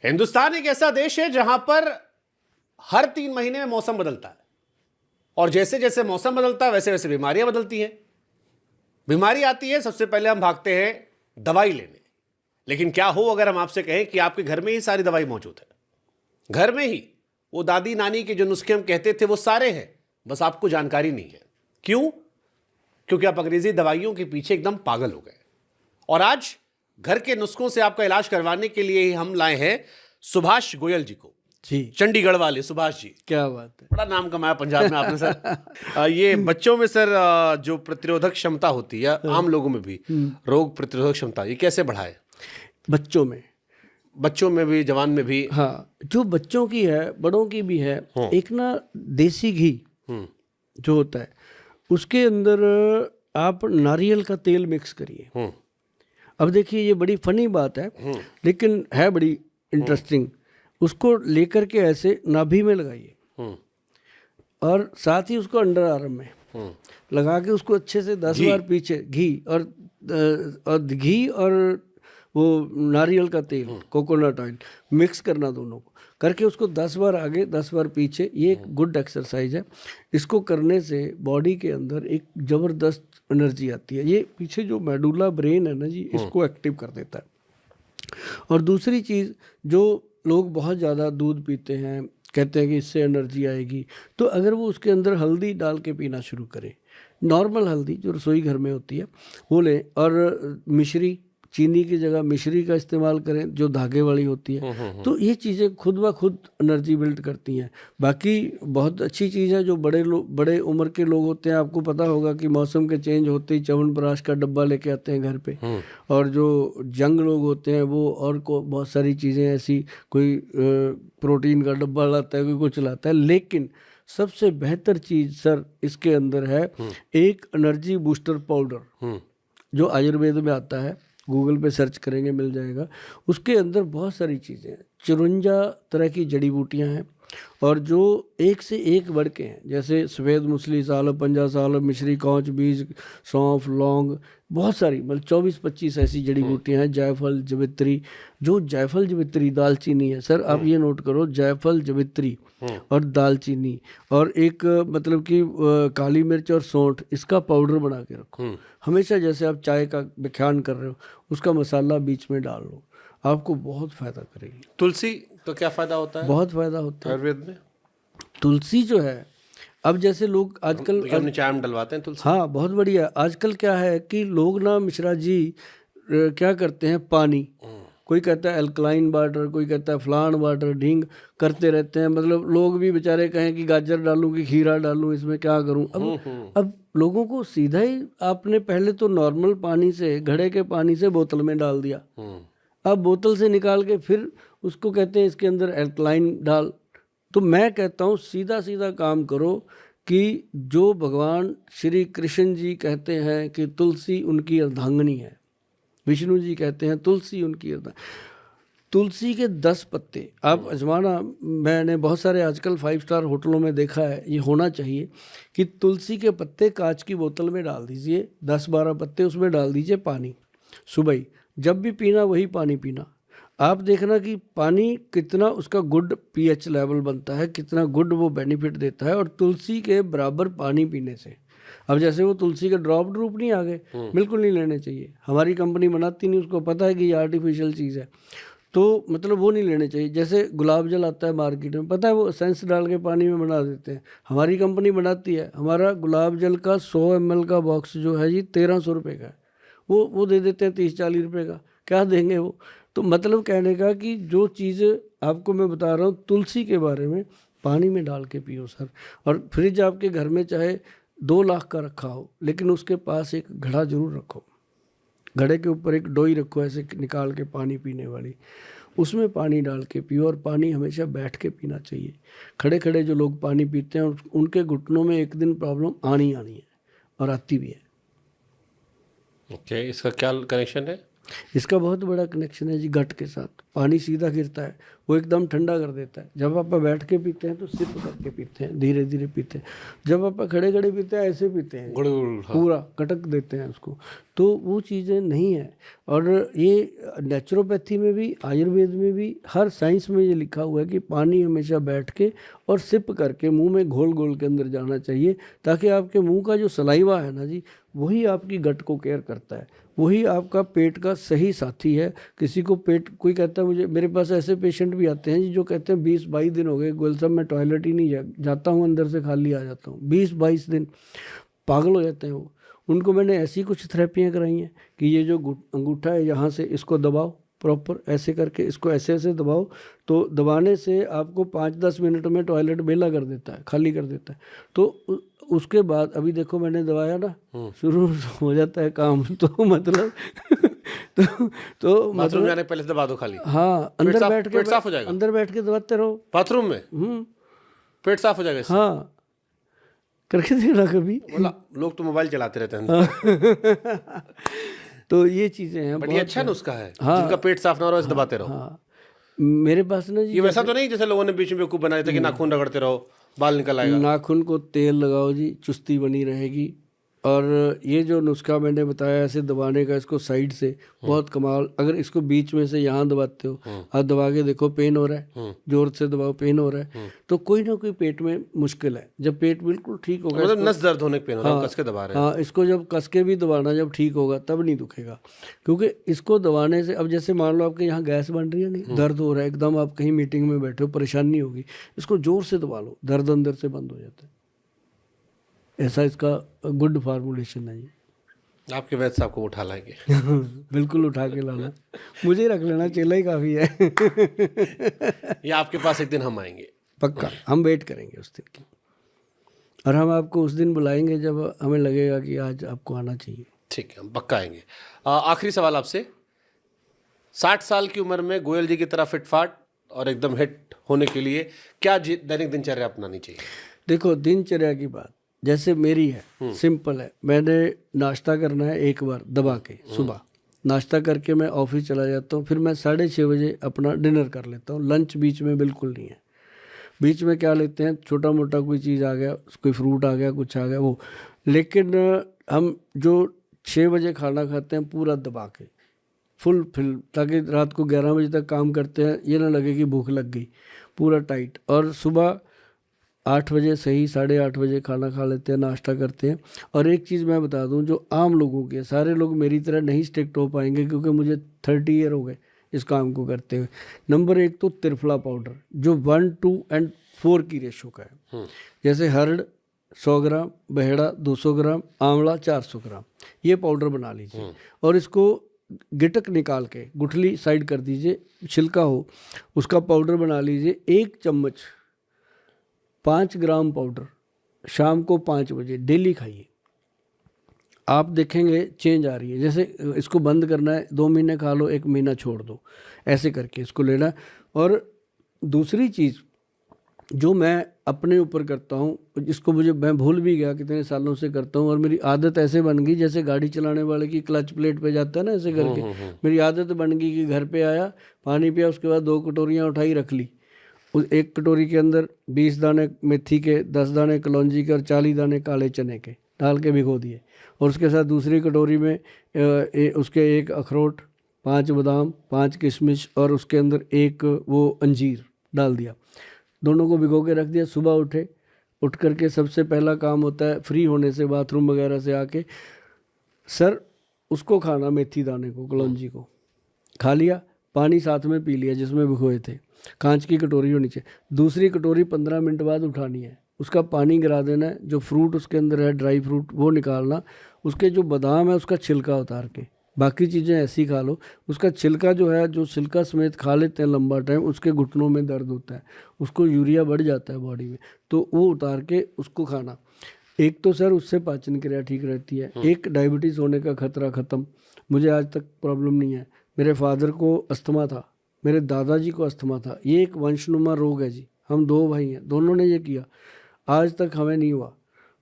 हिंदुस्तान एक ऐसा देश है जहां पर हर 3 महीने में मौसम बदलता है और जैसे जैसे मौसम बदलता है वैसे वैसे बीमारियां बदलती हैं। बीमारी आती है, सबसे पहले हम भागते हैं दवाई लेने। लेकिन क्या हो अगर हम आपसे कहें कि आपके घर में ही सारी दवाई मौजूद है, घर में ही वो दादी नानी के जो नुस्खे हम कहते थे वो सारे हैं, बस आपको जानकारी नहीं है। क्यों? क्योंकि आप अंग्रेजी दवाइयों के पीछे एकदम पागल हो गए। और आज घर के नुस्खों से आपका इलाज करवाने के लिए ही हम लाए हैं सुभाष गोयल जी को। जी, चंडीगढ़ वाले सुभाष जी, क्या बात है। बड़ा नाम कमाया पंजाब में आपने सर। ये बच्चों में सर जो प्रतिरोधक क्षमता होती है, आम लोगों में भी रोग प्रतिरोधक क्षमता, ये कैसे बढ़ाए? बच्चों में भी, जवान में भी? हाँ, जो बच्चों की है, बड़ों की भी है। एक ना देसी घी जो होता है उसके अंदर आप नारियल का तेल मिक्स करिए। अब देखिए ये बड़ी फनी बात है लेकिन है बड़ी इंटरेस्टिंग। उसको लेकर के ऐसे नाभि में लगाइए और साथ ही उसको अंडर आर्म में लगा के उसको अच्छे से 10 बार पीछे घी और वो नारियल का तेल, कोकोनट ऑयल मिक्स करना, दोनों को करके उसको 10 बार आगे 10 बार पीछे। ये एक गुड एक्सरसाइज है। इसको करने से बॉडी के अंदर एक ज़बरदस्त एनर्जी आती है। ये पीछे जो मेडुला ब्रेन है ना जी, इसको एक्टिव कर देता है। और दूसरी चीज़, जो लोग बहुत ज़्यादा दूध पीते हैं, कहते हैं कि इससे एनर्जी आएगी, तो अगर वो उसके अंदर हल्दी डाल के पीना शुरू करें, नॉर्मल हल्दी जो रसोई घर में होती है वो लें, और मिश्री, चीनी की जगह मिश्री का इस्तेमाल करें जो धागे वाली होती है, तो ये चीज़ें खुद ब खुद एनर्जी बिल्ड करती हैं। बाकी बहुत अच्छी चीज़ है जो बड़े उम्र के लोग होते हैं। आपको पता होगा कि मौसम के चेंज होते ही च्यवनप्राश का डब्बा लेके आते हैं घर पे। और जो यंग लोग होते हैं वो और को बहुत सारी चीज़ें ऐसी, कोई प्रोटीन का डब्बा लाता है, कोई कुछ लाता है। लेकिन सबसे बेहतर चीज़ सर इसके अंदर है एक एनर्जी बूस्टर पाउडर जो आयुर्वेद में आता है। गूगल पे सर्च करेंगे मिल जाएगा। उसके अंदर बहुत सारी चीज़ें हैं, 54 तरह की जड़ी बूटियां हैं और जो एक से एक बढ़ के हैं, जैसे सफ़ेद मूसली, सालब, पंजा सालब, मिश्री, कौच बीज, सौंफ, लौंग, बहुत सारी, मतलब 24-25 ऐसी जड़ी बूटियां हैं। जायफल, जवित्री, जो जायफल, जवित्री, दालचीनी है सर, आप ये नोट करो, जायफल, जवित्री और दालचीनी, और एक मतलब कि काली मिर्च और सौंठ, इसका पाउडर बना के रखो हमेशा। जैसे आप चाय का व्याख्यान कर रहे हो, उसका मसाला बीच में डाल लो, आपको बहुत फ़ायदा करेगी। तुलसी तो क्या फायदा होता है? बहुत फ़ायदा होता है आयुर्वेद में तुलसी जो है। अब जैसे लोग आजकल अपने चाय में डलवाते हैं तुलसी। हाँ, बहुत बढ़िया। आजकल क्या है कि लोग ना मिश्रा जी क्या करते हैं, पानी, कोई कहता है अल्कलाइन वाटर, कोई कहता है फलान वाटर, ढींग करते रहते हैं। मतलब लोग भी बेचारे कहें कि गाजर डालूं कि खीरा डालूं, इसमें क्या करूं। अब लोगों को सीधा ही आपने पहले तो नॉर्मल पानी से, घड़े के पानी से बोतल में डाल दिया। अब बोतल से निकाल के फिर उसको कहते हैं इसके अंदर अल्कलाइन डाल। तो मैं कहता हूँ सीधा सीधा काम करो कि जो भगवान श्री कृष्ण जी कहते हैं कि तुलसी उनकी अर्धांगिनी है, विष्णु जी कहते हैं तुलसी उनकी तुलसी के 10 पत्ते आप अजमाना। मैंने बहुत सारे आजकल 5 स्टार होटलों में देखा है, ये होना चाहिए कि तुलसी के पत्ते कांच की बोतल में डाल दीजिए, 10-12 पत्ते उसमें डाल दीजिए, पानी सुबह ही जब भी पीना वही पानी पीना। आप देखना कि पानी कितना उसका गुड पीएच लेवल बनता है, कितना गुड वो बेनिफिट देता है। और तुलसी के बराबर पानी पीने से, अब जैसे वो तुलसी के ड्रॉप नहीं आ गए, बिल्कुल नहीं लेने चाहिए। हमारी कंपनी बनाती नहीं, उसको पता है कि ये आर्टिफिशियल चीज़ है, तो मतलब वो नहीं लेने चाहिए। जैसे गुलाब जल आता है मार्केट में, पता है वो एसेंस डाल के पानी में बना देते हैं, हमारी कंपनी बनाती है। हमारा गुलाब जल का 100 ml का बॉक्स जो है जी 1300 रुपये का है, वो दे देते हैं 30-40 रुपये का, क्या देंगे वो। तो मतलब कहने का कि जो चीज़ आपको मैं बता रहा हूँ तुलसी के बारे में, पानी में डाल के पियो सर। और फ्रिज आपके घर में चाहे 2 लाख का रखा हो, लेकिन उसके पास एक घड़ा जरूर रखो, घड़े के ऊपर एक डोई रखो ऐसे निकाल के पानी पीने वाली, उसमें पानी डाल के पियो। और पानी हमेशा बैठ के पीना चाहिए। खड़े खड़े जो लोग पानी पीते हैं उनके घुटनों में एक दिन प्रॉब्लम आनी है, और आती भी है। ओके, इसका क्या कनेक्शन है? इसका बहुत बड़ा कनेक्शन है जी गट के साथ। पानी सीधा गिरता है, वो एकदम ठंडा कर देता है। जब आप बैठ के पीते हैं तो सिप करके पीते हैं, धीरे धीरे पीते हैं। जब आप खड़े खड़े पीते हैं ऐसे पीते हैं, पूरा कटक देते हैं उसको। तो वो चीज़ें नहीं है। और ये नेचुरोपैथी में भी, आयुर्वेद में भी, हर साइंस में ये लिखा हुआ है कि पानी हमेशा बैठ के और सिप करके मुंह में घोल घोल के अंदर जाना चाहिए, ताकि आपके मुंह का जो सलाइवा है ना जी, वही आपकी गट को केयर करता है, वही आपका पेट का सही साथी है। किसी को पेट, कोई कहता है, मुझे, मेरे पास ऐसे पेशेंट भी आते हैं जी जो कहते हैं 20-22 दिन हो गए गोयल साहब मैं टॉयलेट ही नहीं जाता हूँ, अंदर से खाली आ जाता हूँ। 20-22 दिन, पागल हो जाते हैं वो। उनको मैंने ऐसी कुछ थेरेपियाँ कराई हैं कि ये जो अंगूठा है यहाँ से इसको दबाओ, प्रॉपर ऐसे करके इसको ऐसे ऐसे दबाओ, तो दबाने से आपको 5-10 मिनट में टॉयलेट बेला कर देता है, खाली कर देता है। तो उसके बाद अभी देखो मैंने दबाया ना, शुरू हो जाता है काम। तो मतलब तो बाथरूम जाने पहले से दबा दो खाली। हाँ, अंदर बैठ के, पेट साफ हो जाएगा, अंदर बैठ के दबाते रहो बाथरूम में, पेट साफ हो जाएगा इससे। हाँ, करके देखना कभी। बोला लोग तो मोबाइल चलाते रहते हैं। तो ये चीज़ें हैं, बट ये अच्छा नुस्खा है। हाँ, जिनका पेट साफ ना हो रहा है ऐसे दबाते रहो। हाँ, मेरे पास ना जी, ये वैसा तो नहीं जैसे लोगों ने बीच में बेवकूफ़ बनाया था कि नाखून रगड़ते रहो बाल निकल आएगा। नाखून को तेल लगाओ जी, चुस्ती बनी रहेगी। और ये जो नुस्खा मैंने बताया ऐसे दबाने का, इसको साइड से, बहुत कमाल। अगर इसको बीच में से यहाँ दबाते हो, आप दबा के देखो, पेन हो रहा है, जोर से दबाओ, पेन हो रहा है, तो कोई ना कोई पेट में मुश्किल है। जब पेट बिल्कुल ठीक होगा, मतलब नस दर्द होने के पेन हो रहा है, कस के दबा रहे हैं। हाँ, इसको जब कस के भी दबाना, जब ठीक होगा तब नहीं दुखेगा। क्योंकि इसको दबाने से, अब जैसे मान लो आपके यहाँ गैस बन रही है, नहीं दर्द हो रहा है एकदम, आप कहीं मीटिंग में बैठे हो, परेशानी होगी, इसको जोर से दबा लो, दर्द अंदर से बंद हो जाता है। ऐसा इसका गुड फार्मूलेशन है ये। आपके वैद्य साहब को उठा लाएंगे। बिल्कुल उठा के लाना, मुझे रख लेना, चेला ही काफ़ी है। या आपके पास एक दिन हम आएंगे, पक्का हम वेट करेंगे उस दिन की। और हम आपको उस दिन बुलाएंगे जब हमें लगेगा कि आज आपको आना चाहिए। ठीक है, हम पक्का आएंगे। आखिरी सवाल आपसे, 60 साल की उम्र में गोयल जी की तरह फिटफाट और एकदम हिट होने के लिए क्या दैनिक दिनचर्या अपनानी चाहिए? देखो, दिनचर्या की बात जैसे मेरी है, सिंपल है। मैंने नाश्ता करना है एक बार दबा के, सुबह नाश्ता करके मैं ऑफिस चला जाता हूँ, फिर मैं 6:30 बजे अपना डिनर कर लेता हूँ। लंच बीच में बिल्कुल नहीं है। बीच में क्या लेते हैं, छोटा मोटा कोई चीज़ आ गया, कोई फ्रूट आ गया, कुछ आ गया वो। लेकिन हम जो 6 बजे खाना खाते हैं पूरा दबा के, फुल फिल, ताकि रात को 11 बजे तक काम करते हैं, ये ना लगे कि भूख लग गई, पूरा टाइट। और सुबह 8 बजे सही, 8:30 बजे खाना खा लेते हैं, नाश्ता करते हैं। और एक चीज़ मैं बता दूं, जो आम लोगों के, सारे लोग मेरी तरह नहीं स्ट्रिक्ट हो पाएंगे, क्योंकि मुझे 30 ईयर हो गए इस काम को करते हुए। नंबर 1 तो त्रिफला पाउडर, जो 1, 2 और 4 की रेशो का है। जैसे हर्ड 100 ग्राम, बहेड़ा 200 ग्राम, आंवला 400 ग्राम, ये पाउडर बना लीजिए। और इसको गिटक निकाल के गुठली साइड कर दीजिए, छिलका हो उसका पाउडर बना लीजिए। 1 चम्मच 5 ग्राम पाउडर शाम को 5 बजे डेली खाइए, आप देखेंगे चेंज आ रही है। जैसे इसको बंद करना है, 2 महीने खा लो, 1 महीना छोड़ दो, ऐसे करके इसको लेना। और दूसरी चीज़ जो मैं अपने ऊपर करता हूँ, जिसको मैं भूल भी गया, कितने सालों से करता हूँ, और मेरी आदत ऐसे बन गई, जैसे गाड़ी चलाने वाले की क्लच प्लेट पे जाता है ना, ऐसे करके मेरी आदत बन गई कि घर पे आया, पानी पिया, उसके बाद 2 कटोरियाँ उठाई, रख ली। उस 1 कटोरी के अंदर 20 दाने मेथी के, 10 दाने कलौंजी के और 40 दाने काले चने के डाल के भिगो दिए। और उसके साथ दूसरी कटोरी में उसके 1 अखरोट, 5 बादाम, 5 किशमिश और उसके अंदर 1 वो अंजीर डाल दिया। दोनों को भिगो के रख दिया। सुबह उठ करके सबसे पहला काम होता है, फ्री होने से, बाथरूम वगैरह से आके, सर उसको खाना, मेथी दाने को, कलौंजी को खा लिया, पानी साथ में पी लिया जिसमें भिगोए थे। कांच की कटोरी होनी चाहिए। दूसरी कटोरी 15 मिनट बाद उठानी है, उसका पानी गिरा देना है, जो फ्रूट उसके अंदर है, ड्राई फ्रूट, वो निकालना, उसके जो बादाम है उसका छिलका उतार के, बाकी चीज़ें ऐसी खा लो। उसका छिलका जो है, जो छिलका समेत खा लेते हैं लंबा टाइम, उसके घुटनों में दर्द होता है, उसको यूरिया बढ़ जाता है बॉडी में, तो वो उतार के उसको खाना। एक तो सर उससे पाचन क्रिया ठीक रहती है, एक डायबिटीज़ होने का खतरा ख़त्म। मुझे आज तक प्रॉब्लम नहीं है। मेरे फादर को अस्थमा था, मेरे दादाजी को अस्थमा था, ये एक वंशनुमा रोग है जी। हम 2 भाई हैं, दोनों ने ये किया, आज तक हमें नहीं हुआ।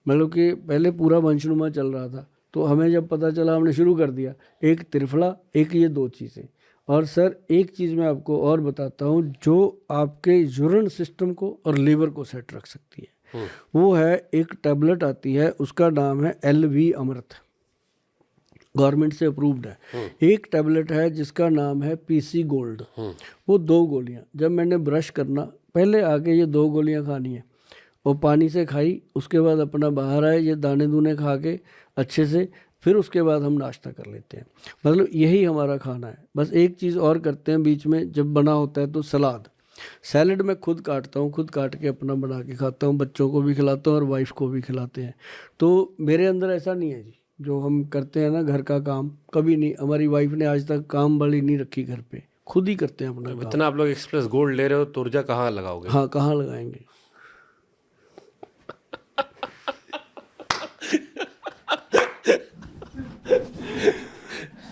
मतलब कि पहले पूरा वंशनुमा चल रहा था, तो हमें जब पता चला हमने शुरू कर दिया, एक त्रिफला, एक ये 2 चीज़ें। और सर एक चीज़ मैं आपको और बताता हूँ जो आपके यूरिन सिस्टम को और लीवर को सेट रख सकती है, वो है एक टैबलेट आती है, उसका नाम है LV अमृत, गवर्नमेंट से अप्रूव्ड है। एक टैबलेट है जिसका नाम है PC गोल्ड, वो 2 गोलियां, जब मैंने ब्रश करना पहले आके ये 2 गोलियां खानी है, वो पानी से खाई, उसके बाद अपना बाहर आए, ये दाने दूने खा के अच्छे से, फिर उसके बाद हम नाश्ता कर लेते हैं। मतलब यही हमारा खाना है। बस एक चीज़ और करते हैं बीच में, जब बना होता है तो सलाद, सैलड मैं खुद काटता हूँ, खुद काट के अपना बना के खाता हूँ, बच्चों को भी खिलाता हूँ और वाइफ को भी खिलाते हैं। तो मेरे अंदर ऐसा नहीं है जी, जो हम करते हैं ना घर का काम, कभी नहीं, हमारी वाइफ ने आज तक काम वाली नहीं रखी घर पे, खुद ही करते हैं अपना काम। इतना आप लोग एक्सप्रेस गोल्ड ले रहे हो तो ऊर्जा कहाँ लगाओगे? हाँ, कहाँ लगाएंगे?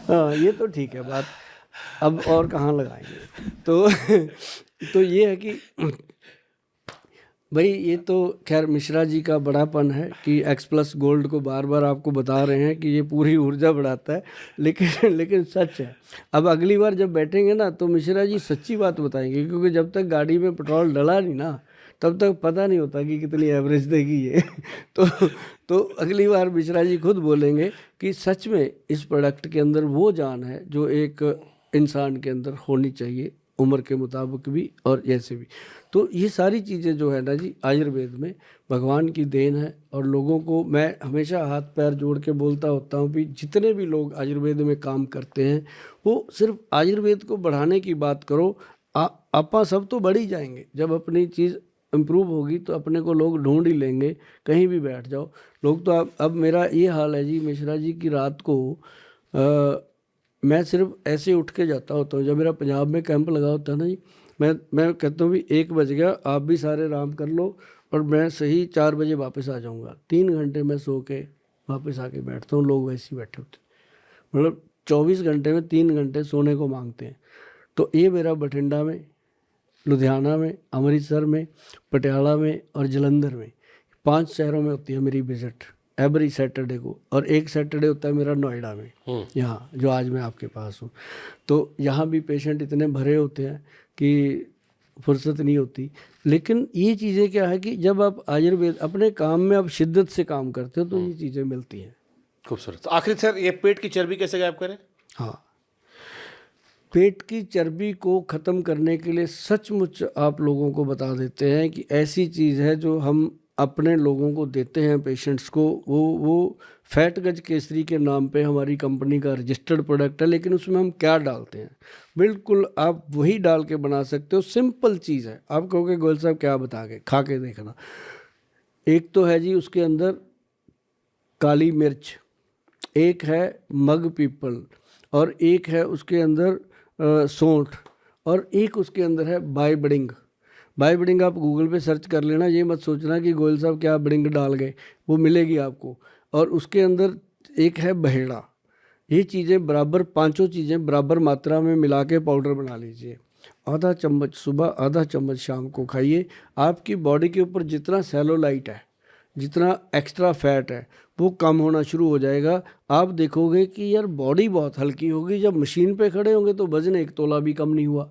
हाँ, ये तो ठीक है बात, अब और कहाँ लगाएंगे? तो ये है कि भाई ये तो खैर मिश्रा जी का बड़ापन है कि एक्स+ गोल्ड को बार बार आपको बता रहे हैं कि ये पूरी ऊर्जा बढ़ाता है, लेकिन सच है। अब अगली बार जब बैठेंगे ना तो मिश्रा जी सच्ची बात बताएंगे, क्योंकि जब तक गाड़ी में पेट्रोल डला नहीं ना तब तक पता नहीं होता कि कितनी एवरेज देगी ये। तो अगली बार मिश्रा जी खुद बोलेंगे कि सच में इस प्रोडक्ट के अंदर वो जान है जो एक इंसान के अंदर होनी चाहिए, उम्र के मुताबिक भी और ऐसे भी। तो ये सारी चीज़ें जो है ना जी आयुर्वेद में भगवान की देन है। और लोगों को मैं हमेशा हाथ पैर जोड़ के बोलता होता हूँ कि जितने भी लोग आयुर्वेद में काम करते हैं वो सिर्फ आयुर्वेद को बढ़ाने की बात करो, आपा सब तो बढ़ ही जाएंगे। जब अपनी चीज़ इम्प्रूव होगी तो अपने को लोग ढूंढ ही लेंगे, कहीं भी बैठ जाओ लोग। तो अब मेरा ये हाल है जी मिश्रा जी की रात को मैं सिर्फ ऐसे उठ के जाता होता हूँ, जब मेरा पंजाब में कैंप लगा होता है ना जी, मैं कहता हूँ भी 1 बज गया, आप भी सारे आराम कर लो और मैं सही 4 बजे वापस आ जाऊँगा। 3 घंटे मैं सो के वापस आके बैठता हूँ, लोग वैसे ही बैठे होते हैं। मतलब 24 घंटे में 3 घंटे सोने को मांगते हैं। तो ये मेरा बठिंडा में, लुधियाना में, अमृतसर में, पटियाला में और जलंधर में 5 शहरों में होती है मेरी विजिट एवरी सैटरडे को। और एक सैटरडे होता है मेरा नोएडा में, यहाँ जो आज मैं आपके पास हूँ। तो यहाँ भी पेशेंट इतने भरे होते हैं कि फुर्सत नहीं होती। लेकिन ये चीज़ें क्या है कि जब आप आयुर्वेद अपने काम में आप शिद्दत से काम करते हो तो ये चीज़ें मिलती हैं। खूबसूरत। तो आखिरी सर, ये पेट की चर्बी कैसे गायब करें? हाँ, पेट की चर्बी को ख़त्म करने के लिए सचमुच आप लोगों को बता देते हैं कि ऐसी चीज़ है जो हम अपने लोगों को देते हैं पेशेंट्स को, वो फैट गज केसरी के नाम पे हमारी कंपनी का रजिस्टर्ड प्रोडक्ट है। लेकिन उसमें हम क्या डालते हैं, बिल्कुल आप वही डाल के बना सकते हो। सिंपल चीज़ है। आप कहोगे गोयल साहब क्या बता के, खा के देखना। एक तो है जी उसके अंदर काली मिर्च, एक है मग पीपल, और एक है उसके अंदर सौंठ, और एक उसके अंदर है बाई बडिंग। बाई बडिंग आप गूगल पे सर्च कर लेना, ये मत सोचना कि गोयल साहब क्या बडिंग डाल गए, वो मिलेगी आपको। और उसके अंदर एक है बहेड़ा। ये चीज़ें बराबर, 5 चीज़ें बराबर मात्रा में मिला के पाउडर बना लीजिए। आधा चम्मच सुबह, आधा चम्मच शाम को खाइए। आपकी बॉडी के ऊपर जितना सेलुलाइट है, जितना एक्स्ट्रा फैट है, वो कम होना शुरू हो जाएगा। आप देखोगे कि यार बॉडी बहुत हल्की होगी। जब मशीन पे खड़े होंगे तो वजन 1 तोला भी कम नहीं हुआ।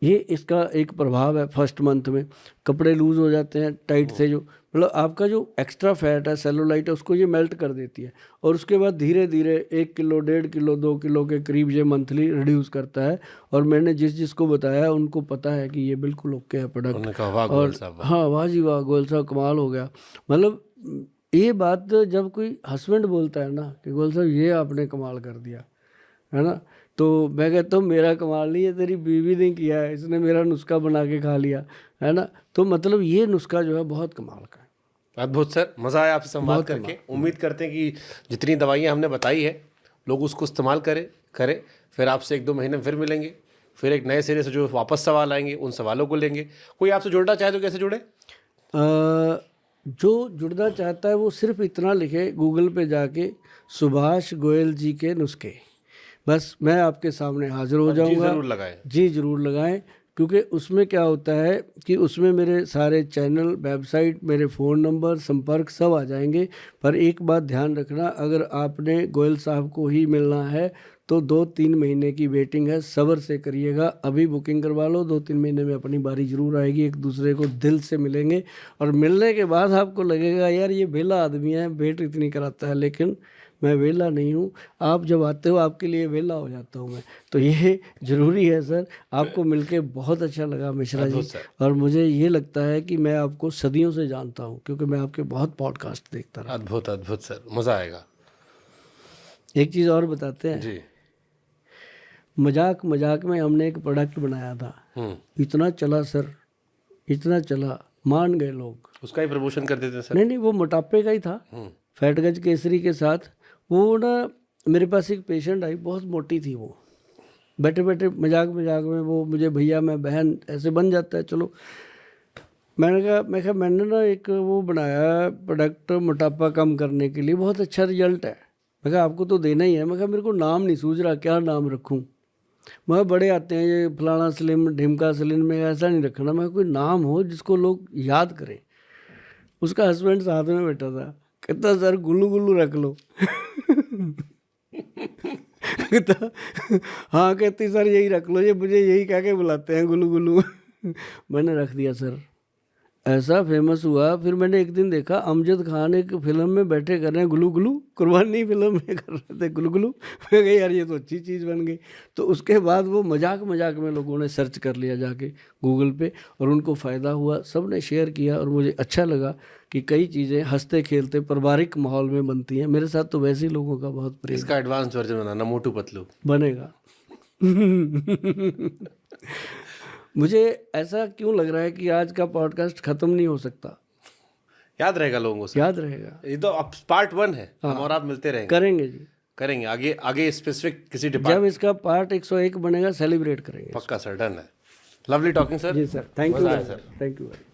ये इसका एक प्रभाव है। फर्स्ट मंथ में कपड़े लूज़ हो जाते हैं टाइट से, जो मतलब आपका जो एक्स्ट्रा फैट है, सेलुलाइट है, उसको ये मेल्ट कर देती है। और उसके बाद धीरे धीरे 1 किलो, 1.5 किलो, 2 किलो के करीब ये मंथली रिड्यूस करता है। और मैंने जिसको बताया उनको पता है कि ये बिल्कुल ओके है प्रोडक्ट। और हाँ, वाह जी वाह, गोयल साहब कमाल हो गया। मतलब ये बात जब कोई हस्बैंड बोलता है ना कि गोयल साहब ये आपने कमाल कर दिया, है ना, तो मैं कहता हूँ मेरा कमाल नहीं है, तेरी बीवी ने किया है, इसने मेरा नुस्खा बना के खा लिया, है ना। तो मतलब ये नुस्खा जो है बहुत कमाल का है। अद्भुत सर, मज़ा आया आपसे संवाद करके। उम्मीद करते हैं कि जितनी दवाइयाँ हमने बताई है लोग उसको इस्तेमाल करें। फिर आपसे 1-2 महीने में फिर मिलेंगे, फिर एक नए सिरे से जो वापस सवाल आएंगे उन सवालों को लेंगे। कोई आपसे जुड़ना चाहे तो कैसे जुड़े? जो जुड़ना चाहता है वो सिर्फ इतना लिखे गूगल पे जाके, सुभाष गोयल जी के नुस्खे, बस मैं आपके सामने हाजिर हो जाऊंगा। ज़रूर लगाएं। जी ज़रूर लगाएं, क्योंकि उसमें क्या होता है कि उसमें मेरे सारे चैनल, वेबसाइट, मेरे फ़ोन नंबर, संपर्क सब आ जाएंगे। पर एक बात ध्यान रखना, अगर आपने गोयल साहब को ही मिलना है तो 2-3 महीने की वेटिंग है, सब्र से करिएगा। अभी बुकिंग करवा लो, 2-3 महीने में अपनी बारी ज़रूर आएगी। एक दूसरे को दिल से मिलेंगे और मिलने के बाद आपको लगेगा यार ये वेला आदमी है, वेट इतनी कराता है, लेकिन मैं वेला नहीं हूँ। आप जब आते हो आपके लिए वेला हो जाता हूँ मैं, तो ये ज़रूरी है सर। आपको मिलके बहुत अच्छा लगा मिश्रा जी, और मुझे ये लगता है कि मैं आपको सदियों से जानता हूँ, क्योंकि मैं आपके बहुत पॉडकास्ट देखता रहा। अद्भुत अद्भुत सर, मज़ा आएगा। एक चीज़ और बताते हैं जी। मजाक मजाक में हमने एक प्रोडक्ट बनाया था, इतना चला सर, इतना चला, मान गए लोग। उसका ही प्रमोशन कर देते हैं सर। नहीं, वो मोटापे का ही था, फैटगज केसरी के साथ। वो ना मेरे पास एक पेशेंट आई, बहुत मोटी थी वो, बैठे बैठे मजाक मजाक में वो मुझे भैया, मैं बहन, ऐसे बन जाता है। चलो मैंने कहा मैंने ना एक वो बनाया प्रोडक्ट मोटापा कम करने के लिए, बहुत अच्छा रिजल्ट है। मैं कहा आपको तो देना ही है। मैं कहा मेरे को नाम नहीं सूझ रहा, क्या नाम रखूं। मैं बड़े आते हैं ये फलाना स्लिम, ढिमका स्लिम, में ऐसा नहीं रखना। मैं कोई नाम हो जिसको लोग याद करें। उसका हस्बैंड साथ में बैठा था, कहता सर गुल्लू गुल्लू रख लो। कहता हाँ, कहती सर यही रख लो, ये मुझे यही कह के बुलाते हैं, गुल्लू गुल्लू। मैंने रख दिया सर, ऐसा फेमस हुआ। फिर मैंने एक दिन देखा अमजद खान एक फिल्म में बैठे कर रहे हैं गुलू गुलू, कुर्बानी फिल्म में कर रहे थे गुलू गुलू। मैं कहा यार ये तो अच्छी चीज़ बन गई। तो उसके बाद वो मजाक मजाक में लोगों ने सर्च कर लिया जाके गूगल पे, और उनको फ़ायदा हुआ, सब ने शेयर किया, और मुझे अच्छा लगा कि कई चीज़ें हंसते खेलते पारिवारिक माहौल में बनती हैं। मेरे साथ तो वैसे ही लोगों का बहुत प्रेम। इसका एडवांस वर्जन बनाना, मोटू पतलू बनेगा। मुझे ऐसा क्यों लग रहा है कि आज का पॉडकास्ट खत्म नहीं हो सकता। याद रहेगा लोगों से, याद रहेगा। ये तो अब पार्ट 1 है। हम और आप मिलते रहेंगे, करेंगे जी, करेंगे आगे आगे स्पेसिफिक किसी जब डिपार्टमेंट। इसका पार्ट 101 बनेगा सेलिब्रेट करेंगे। पक्का सर, डन है। Lovely talking sir. जी सर, थैंक यू मज़ा आया सर। Thank you.